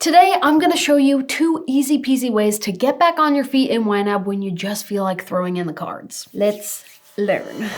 Today, I'm gonna show you 2 easy peasy ways to get back on your feet in YNAB when you just feel like throwing in the cards. Let's learn.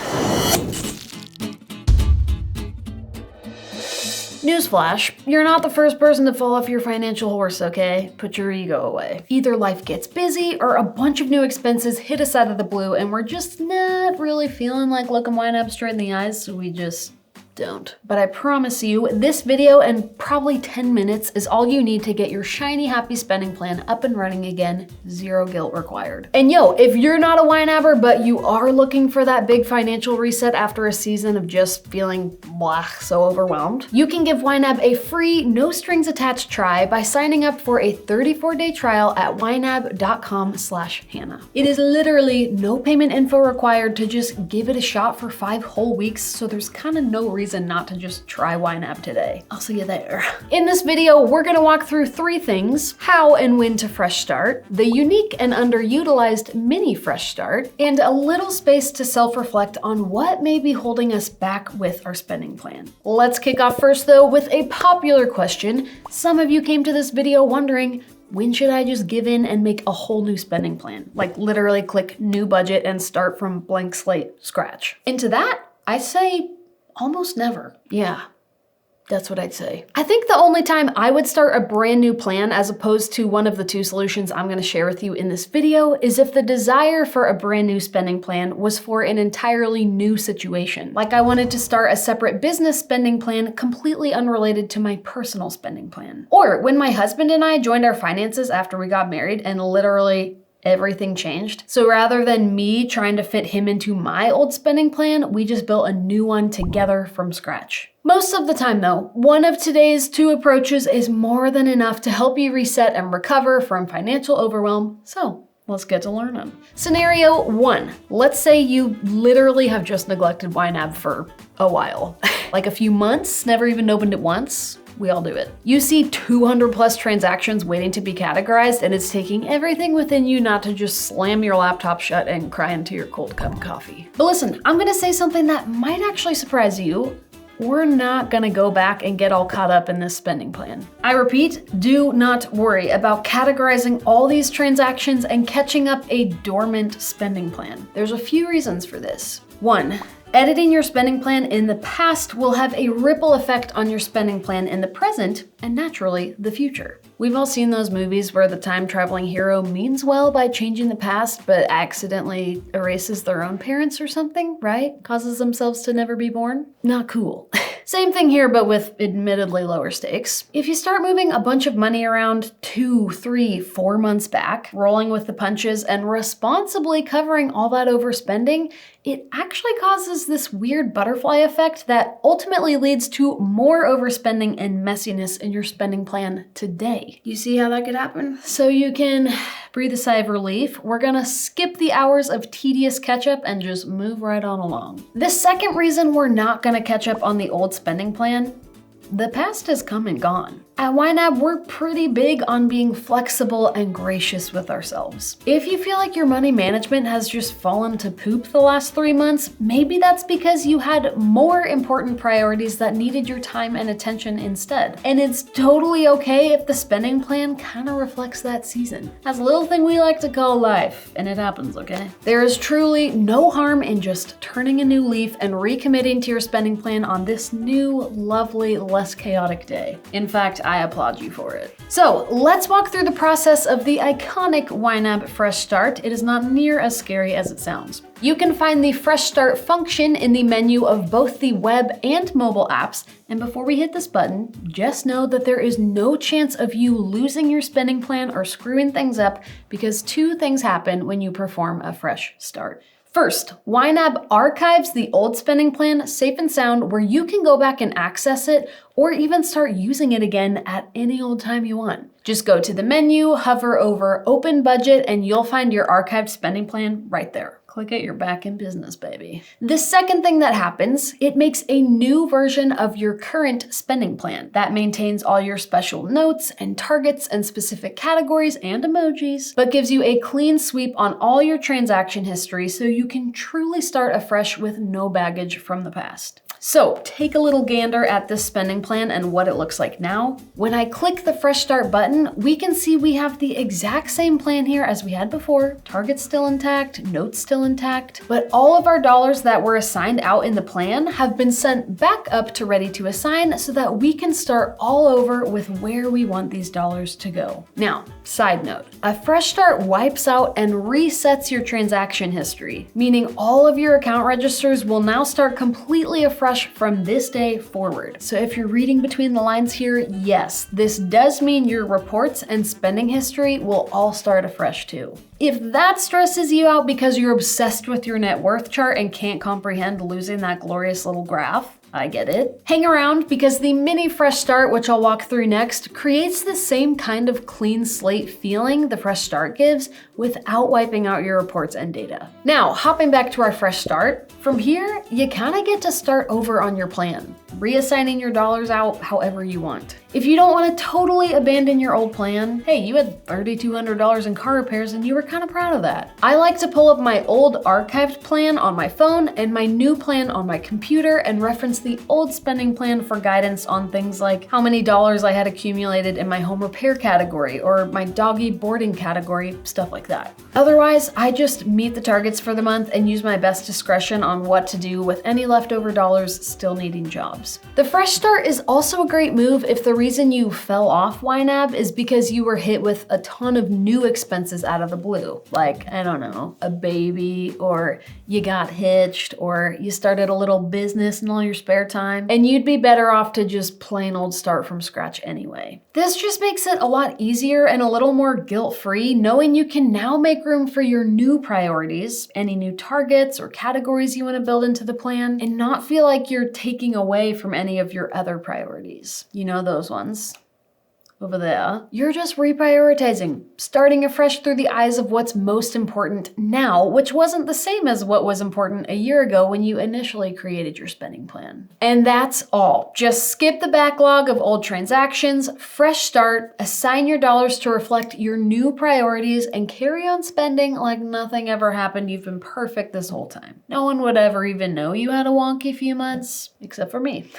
Newsflash, you're not the first person to fall off your financial horse, okay? Put your ego away. Either life gets busy or a bunch of new expenses hit us out of the blue and we're just not really feeling like looking YNAB straight in the eyes, so we just don't. But I promise you, this video and probably 10 minutes is all you need to get your shiny happy spending plan up and running again, zero guilt required. And yo, if you're not a YNABber but you are looking for that big financial reset after a season of just feeling blah, so overwhelmed, you can give YNAB a free, no strings attached try by signing up for a 34-day trial at ynab.com/Hannah. It is literally no payment info required to just give it a shot for 5 whole weeks, so there's kind of no reason not to just try YNAB today. I'll see you there. In this video, we're gonna walk through 3 things: how and when to fresh start, the unique and underutilized mini fresh start, and a little space to self-reflect on what may be holding us back with our spending plan. Let's kick off first though with a popular question. Some of you came to this video wondering, when should I just give in and make a whole new spending plan? Like literally click new budget and start from blank slate scratch. And to that, I say almost never. Yeah, that's what I'd say. I think the only time I would start a brand new plan as opposed to one of the 2 solutions I'm gonna share with you in this video is if the desire for a brand new spending plan was for an entirely new situation. Like I wanted to start a separate business spending plan completely unrelated to my personal spending plan. Or when my husband and I joined our finances after we got married and literally everything changed. So rather than me trying to fit him into my old spending plan, we just built a new one together from scratch. Most of the time though, one of today's 2 approaches is more than enough to help you reset and recover from financial overwhelm. So let's get to learning. Scenario 1, let's say you literally have just neglected YNAB for a while. Like a few months, never even opened it once. We all do it. You see 200 plus transactions waiting to be categorized and it's taking everything within you not to just slam your laptop shut and cry into your cold cup of coffee. But listen, I'm gonna say something that might actually surprise you. We're not gonna go back and get all caught up in this spending plan. I repeat, do not worry about categorizing all these transactions and catching up a dormant spending plan. There's a few reasons for this. 1, editing your spending plan in the past will have a ripple effect on your spending plan in the present and naturally the future. We've all seen those movies where the time-traveling hero means well by changing the past but accidentally erases their own parents or something, right? Causes themselves to never be born? Not cool. Same thing here, but with admittedly lower stakes. If you start moving a bunch of money around 2, 3, 4 months back, rolling with the punches and responsibly covering all that overspending, it actually causes this weird butterfly effect that ultimately leads to more overspending and messiness in your spending plan today. You see how that could happen? So you can breathe a sigh of relief. We're gonna skip the hours of tedious catch-up and just move right on along. The second reason we're not gonna catch up on the old spending plan, the past has come and gone. At YNAB, we're pretty big on being flexible and gracious with ourselves. If you feel like your money management has just fallen to poop the last 3 months, maybe that's because you had more important priorities that needed your time and attention instead. And it's totally okay if the spending plan kind of reflects that season. That's a little thing we like to call life, and it happens, okay? There is truly no harm in just turning a new leaf and recommitting to your spending plan on this new, lovely, less chaotic day. In fact, I applaud you for it. So let's walk through the process of the iconic YNAB Fresh Start. It is not near as scary as it sounds. You can find the Fresh Start function in the menu of both the web and mobile apps. And before we hit this button, just know that there is no chance of you losing your spending plan or screwing things up because 2 things happen when you perform a fresh start. First, YNAB archives the old spending plan safe and sound where you can go back and access it or even start using it again at any old time you want. Just go to the menu, hover over Open Budget, and you'll find your archived spending plan right there. Click it, you're back in business, baby. The second thing that happens, it makes a new version of your current spending plan that maintains all your special notes and targets and specific categories and emojis, but gives you a clean sweep on all your transaction history so you can truly start afresh with no baggage from the past. So take a little gander at this spending plan and what it looks like now. When I click the Fresh Start button, we can see we have the exact same plan here as we had before. Target's still intact, notes still intact, but all of our dollars that were assigned out in the plan have been sent back up to ready to assign so that we can start all over with where we want these dollars to go. Now, side note, a Fresh Start wipes out and resets your transaction history, meaning all of your account registers will now start completely afresh from this day forward. So if you're reading between the lines here, yes, this does mean your reports and spending history will all start afresh too. If that stresses you out because you're obsessed with your net worth chart and can't comprehend losing that glorious little graph, I get it. Hang around because the mini Fresh Start, which I'll walk through next, creates the same kind of clean slate feeling the Fresh Start gives without wiping out your reports and data. Now, hopping back to our Fresh Start, from here, you kind of get to start over on your plan, reassigning your dollars out however you want. If you don't want to totally abandon your old plan, hey, you had $3,200 in car repairs and you were kind of proud of that. I like to pull up my old archived plan on my phone and my new plan on my computer and reference the old spending plan for guidance on things like how many dollars I had accumulated in my home repair category or my doggy boarding category, stuff like that. Otherwise, I just meet the targets for the month and use my best discretion on what to do with any leftover dollars still needing jobs. The Fresh Start is also a great move if the reason you fell off YNAB is because you were hit with a ton of new expenses out of the blue. Like, I don't know, a baby, or you got hitched, or you started a little business in all your spare time, and you'd be better off to just plain old start from scratch anyway. This just makes it a lot easier and a little more guilt-free, knowing you can now make room for your new priorities, any new targets or categories you want to build into the plan, and not feel like you're taking away from any of your other priorities. You know those ones over there. You're just reprioritizing, starting afresh through the eyes of what's most important now, which wasn't the same as what was important a year ago when you initially created your spending plan. And that's all. Just skip the backlog of old transactions, fresh start, assign your dollars to reflect your new priorities, and carry on spending like nothing ever happened. You've been perfect this whole time. No one would ever even know you had a wonky few months, except for me.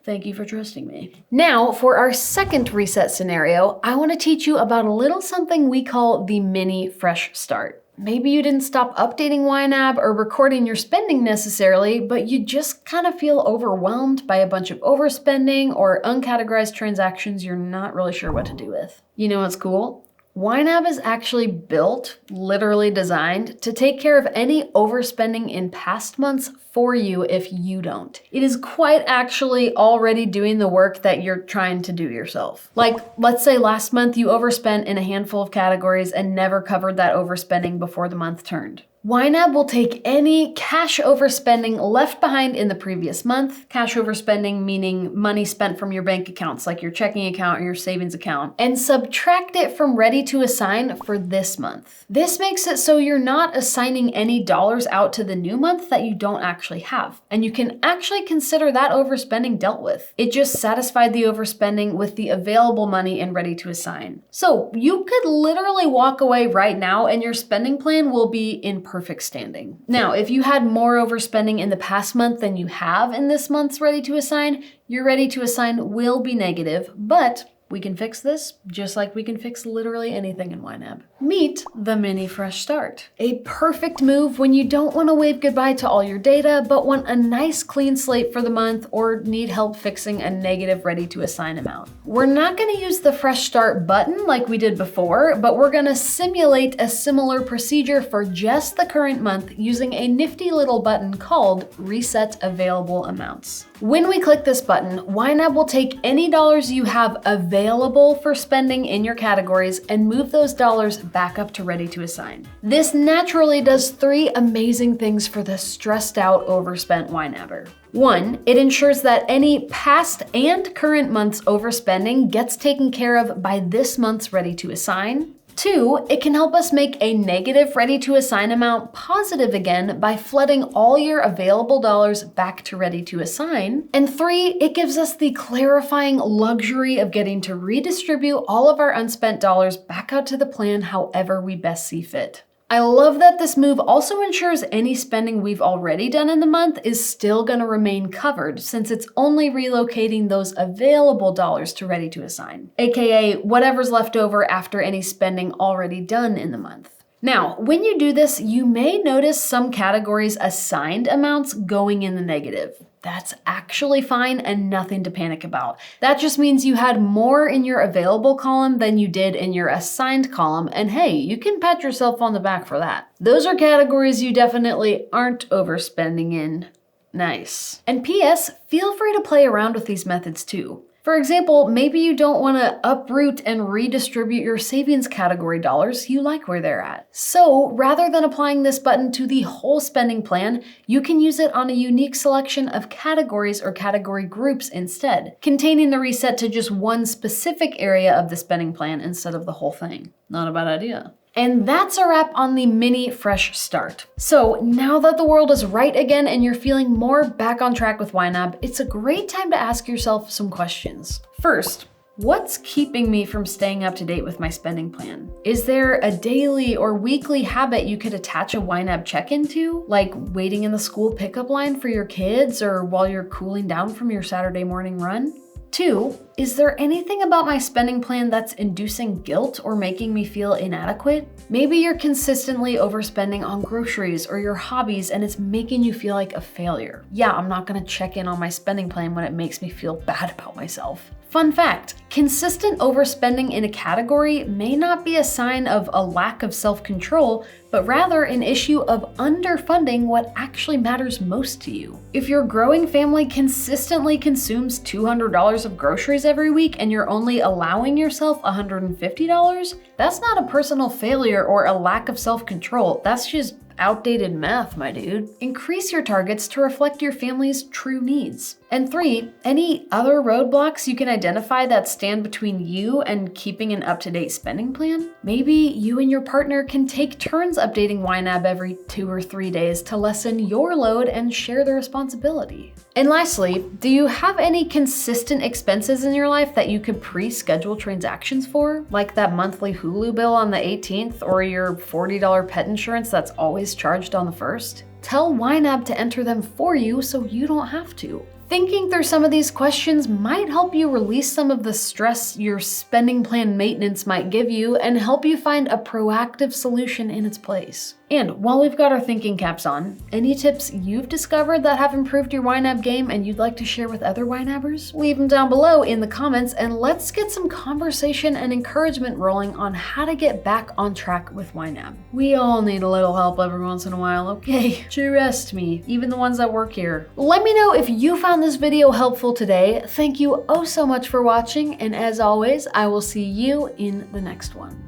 Thank you for trusting me. Now, for our second reset scenario, I want to teach you about a little something we call the mini Fresh Start. Maybe you didn't stop updating YNAB or recording your spending necessarily, but you just kind of feel overwhelmed by a bunch of overspending or uncategorized transactions you're not really sure what to do with. You know what's cool? YNAB is actually built, literally designed, to take care of any overspending in past months for you if you don't. It is quite actually already doing the work that you're trying to do yourself. Like, let's say last month you overspent in a handful of categories and never covered that overspending before the month turned. YNAB will take any cash overspending left behind in the previous month, cash overspending meaning money spent from your bank accounts like your checking account or your savings account, and subtract it from ready to assign for this month. This makes it so you're not assigning any dollars out to the new month that you don't actually have, and you can actually consider that overspending dealt with. It just satisfied the overspending with the available money and ready to assign. So you could literally walk away right now and your spending plan will be in perfect standing. Now, if you had more overspending in the past month than you have in this month's ready to assign, your ready to assign will be negative, but we can fix this just like we can fix literally anything in YNAB. Meet the mini Fresh Start. A perfect move when you don't want to wave goodbye to all your data, but want a nice clean slate for the month or need help fixing a negative ready to assign amount. We're not going to use the Fresh Start button like we did before, but we're going to simulate a similar procedure for just the current month using a nifty little button called Reset Available Amounts. When we click this button, YNAB will take any dollars you have available for spending in your categories and move those dollars back up to ready to assign. This naturally does three amazing things for the stressed out, overspent YNABber. One, it ensures that any past and current month's overspending gets taken care of by this month's ready to assign. Two, it can help us make a negative ready to assign amount positive again by flooding all your available dollars back to ready to assign. And three, it gives us the clarifying luxury of getting to redistribute all of our unspent dollars back out to the plan however we best see fit. I love that this move also ensures any spending we've already done in the month is still going to remain covered, since it's only relocating those available dollars to ready to assign, aka whatever's left over after any spending already done in the month. Now, when you do this, you may notice some categories assigned amounts going in the negative. That's actually fine and nothing to panic about. That just means you had more in your available column than you did in your assigned column, and hey, you can pat yourself on the back for that. Those are categories you definitely aren't overspending in. Nice. And PS, feel free to play around with these methods too. For example, maybe you don't want to uproot and redistribute your savings category dollars, you like where they're at. So rather than applying this button to the whole spending plan, you can use it on a unique selection of categories or category groups instead, containing the reset to just one specific area of the spending plan instead of the whole thing. Not a bad idea. And that's a wrap on the mini fresh start. So now that the world is right again and you're feeling more back on track with YNAB, it's a great time to ask yourself some questions. First, what's keeping me from staying up to date with my spending plan? Is there a daily or weekly habit you could attach a YNAB check-in to, like waiting in the school pickup line for your kids or while you're cooling down from your Saturday morning run? 2, is there anything about my spending plan that's inducing guilt or making me feel inadequate? Maybe you're consistently overspending on groceries or your hobbies and it's making you feel like a failure. Yeah, I'm not gonna check in on my spending plan when it makes me feel bad about myself. Fun fact, consistent overspending in a category may not be a sign of a lack of self-control, but rather an issue of underfunding what actually matters most to you. If your growing family consistently consumes $200 of groceries every week and you're only allowing yourself $150, that's not a personal failure or a lack of self-control, that's just outdated math, my dude. Increase your targets to reflect your family's true needs. And 3, any other roadblocks you can identify that stand between you and keeping an up-to-date spending plan? Maybe you and your partner can take turns updating YNAB every 2 or 3 days to lessen your load and share the responsibility. And lastly, do you have any consistent expenses in your life that you could pre-schedule transactions for? Like that monthly Hulu bill on the 18th or your $40 pet insurance that's always charged on the 1st? Tell YNAB to enter them for you so you don't have to. Thinking through some of these questions might help you release some of the stress your spending plan maintenance might give you and help you find a proactive solution in its place. And while we've got our thinking caps on, any tips you've discovered that have improved your YNAB game and you'd like to share with other YNABers? Leave them down below in the comments and let's get some conversation and encouragement rolling on how to get back on track with YNAB. We all need a little help every once in a while, okay? Trust me, even the ones that work here. Let me know if you found this video helpful today. Thank you oh so much for watching, and as always, I will see you in the next one.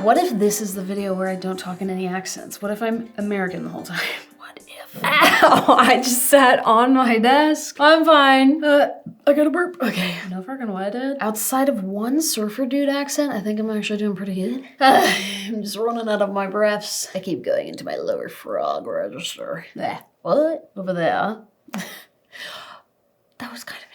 What if this is the video where I don't talk in any accents? What if I'm American the whole time? What if? Ow! I just sat on my desk. I'm fine. I gotta burp. Okay. No fucking what I did. Outside of one surfer dude accent, I think I'm actually doing pretty good. I'm just running out of my breaths. I keep going into my lower frog register. What? Over there. That was kind of